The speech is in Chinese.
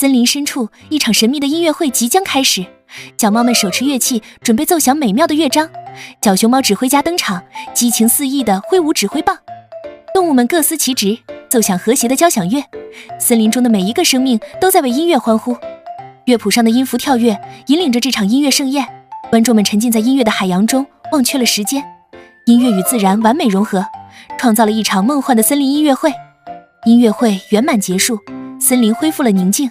森林深处，一场神秘的音乐会即将开始。角猫们手持乐器，准备奏响美妙的乐章。角熊猫指挥家登场，激情四溢地挥舞指挥棒。动物们各司其职，奏响和谐的交响乐。森林中的每一个生命都在为音乐欢呼。乐谱上的音符跳跃，引领着这场音乐盛宴。观众们沉浸在音乐的海洋中，忘却了时间。音乐与自然完美融合，创造了一场梦幻的森林音乐会。音乐会圆满结束，森林恢复了宁静。